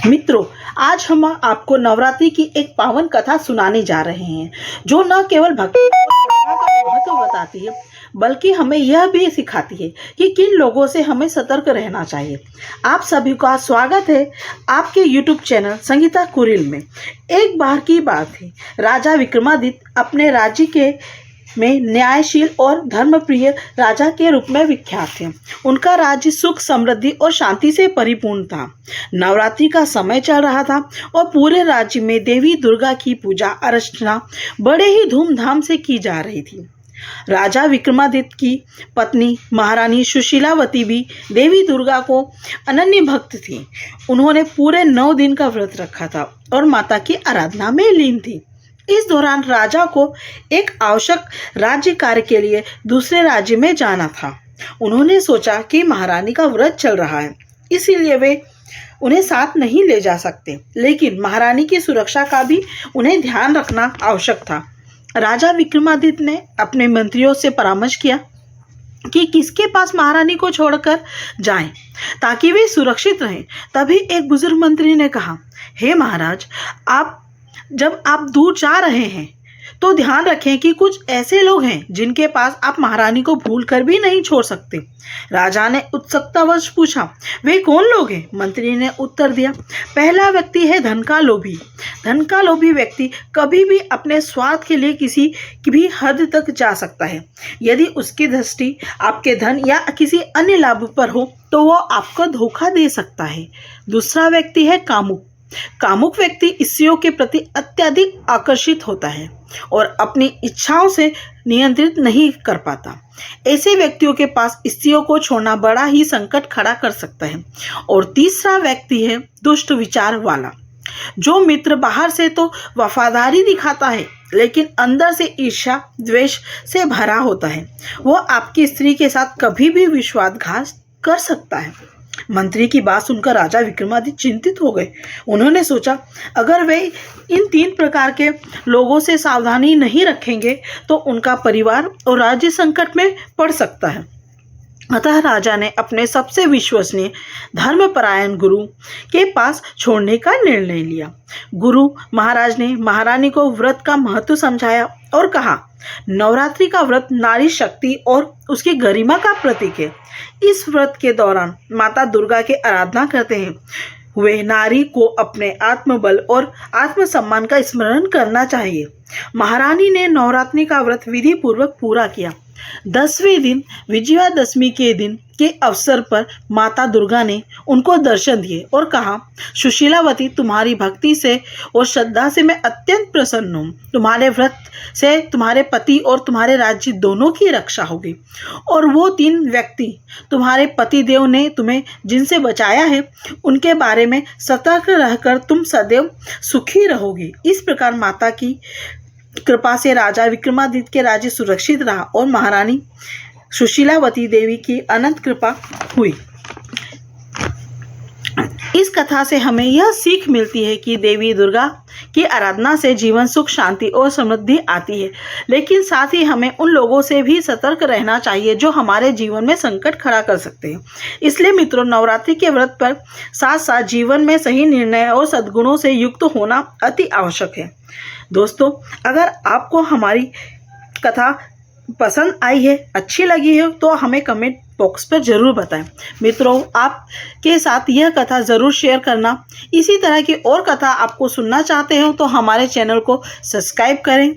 मित्रों, आज हम आपको नवरात्रि की एक पावन कथा सुनाने जा रहे हैं जो न केवल भक्ति और श्रद्धा का महत्व बताती है बल्कि हमें यह भी सिखाती है कि किन लोगों से हमें सतर्क रहना चाहिए। आप सभी का स्वागत है आपके YouTube चैनल संगीता कुरिल में। एक बार की बात थी, राजा विक्रमादित्य अपने राज्य में न्यायशील और धर्मप्रिय राजा के रूप में विख्यात थे। उनका राज्य सुख, समृद्धि और शांति से परिपूर्ण था। नवरात्रि का समय चल रहा था और पूरे राज्य में देवी दुर्गा की पूजा अर्चना बड़े ही धूमधाम से की जा रही थी। राजा विक्रमादित्य की पत्नी महारानी सुशीलावती भी देवी दुर्गा को अनन्य भक्त थी। उन्होंने पूरे 9 दिन का व्रत रखा था और माता की आराधना में लीन थी। इस दौरान राजा को एक आवश्यक राज्य कार्य के लिए दूसरे राज्य में जाना था। उन्होंने सोचा कि महारानी का व्रत चल रहा है, इसीलिए वे उन्हें साथ नहीं ले जा सकते, लेकिन महारानी की सुरक्षा का भी उन्हें ध्यान रखना आवश्यक था। राजा विक्रमादित्य ने अपने मंत्रियों से परामर्श किया कि किसके पास महारानी को छोड़कर जाएं ताकि वे सुरक्षित रहें। तभी एक बुजुर्ग मंत्री ने कहा, हे महाराज, जब आप दूर जा रहे हैं तो ध्यान रखें कि कुछ ऐसे लोग हैं जिनके पास आप महारानी को भूल कर भी नहीं छोड़ सकते। राजा ने उत्सुकतावश पूछा, वे कौन लोग हैं? मंत्री ने उत्तर दिया, पहला व्यक्ति है धन का लोभी। धन का लोभी व्यक्ति कभी भी अपने स्वार्थ के लिए किसी भी हद तक जा सकता है। यदि उसकी दृष्टि आपके धन या किसी अन्य लाभ पर हो तो वो आपको धोखा दे सकता है। दूसरा व्यक्ति है कामुक। कामुक व्यक्ति स्त्रियों के प्रति अत्यधिक आकर्षित होता है और अपनी इच्छाओं से नियंत्रित नहीं कर पाता। ऐसे व्यक्तियों के पास स्त्रियों को छोड़ना बड़ा ही संकट खड़ा कर सकता है। और तीसरा व्यक्ति है दुष्ट विचार वाला, जो मित्र बाहर से तो वफादारी दिखाता है लेकिन अंदर से ईर्ष्या द्वेष से भरा होता है। वो आपकी स्त्री के साथ कभी भी विश्वासघात कर सकता है। मंत्री की बात सुनकर राजा विक्रमादित्य चिंतित हो गए। उन्होंने सोचा, अगर वे इन 3 प्रकार के लोगों से सावधानी नहीं रखेंगे तो उनका परिवार और राज्य संकट में पड़ सकता है। अतः राजा ने अपने सबसे विश्वसनीय धर्मपरायण गुरु के पास छोड़ने का निर्णय लिया। गुरु महाराज ने महारानी को व्रत का महत्व समझाया और कहा, नवरात्रि का व्रत नारी शक्ति और उसकी गरिमा का प्रतीक है। इस व्रत के दौरान माता दुर्गा की आराधना करते हैं हुए नारी को अपने आत्मबल और आत्मसम्मान का स्मरण करना चाहिए। महारानी ने नवरात्रि का व्रत विधि पूर्वक पूरा किया। 10वें दिन विजयादशमी के दिन के अवसर पर माता दुर्गा ने उनको दर्शन दिए और कहा, सुशीलावती, तुम्हारी भक्ति से और श्रद्धा से मैं अत्यंत प्रसन्न हूँ। तुम्हारे व्रत से तुम्हारे पति और तुम्हारे राज्य दोनों की रक्षा होगी और वो 3 व्यक्ति तुम्हारे पति देव ने तुम्हें जिनसे बचाया है उनके बारे में सतर्क रहकर तुम सदैव सुखी रहोगी। इस प्रकार माता की कृपा से राजा विक्रमादित्य के राज्य सुरक्षित रहा और महारानी सुशीलावती देवी की अनंत कृपा हुई। इस कथा से हमें यह सीख मिलती है कि देवी दुर्गा की आराधना से जीवन सुख, शांति और समृद्धि आती है, लेकिन साथ ही हमें उन लोगों से भी सतर्क रहना चाहिए जो हमारे जीवन में संकट खड़ा कर सकते हैं। इसलिए मित्रों, नवरात्रि के व्रत पर साथ साथ जीवन में सही निर्णय और सद्गुणों से युक्त होना अति आवश्यक है। दोस्तों, अगर आपको हमारी कथा पसंद आई है, अच्छी लगी है तो हमें कमेंट बॉक्स पर ज़रूर बताएं। मित्रों, आपके साथ यह कथा ज़रूर शेयर करना। इसी तरह की और कथा आपको सुनना चाहते हो तो हमारे चैनल को सब्सक्राइब करें।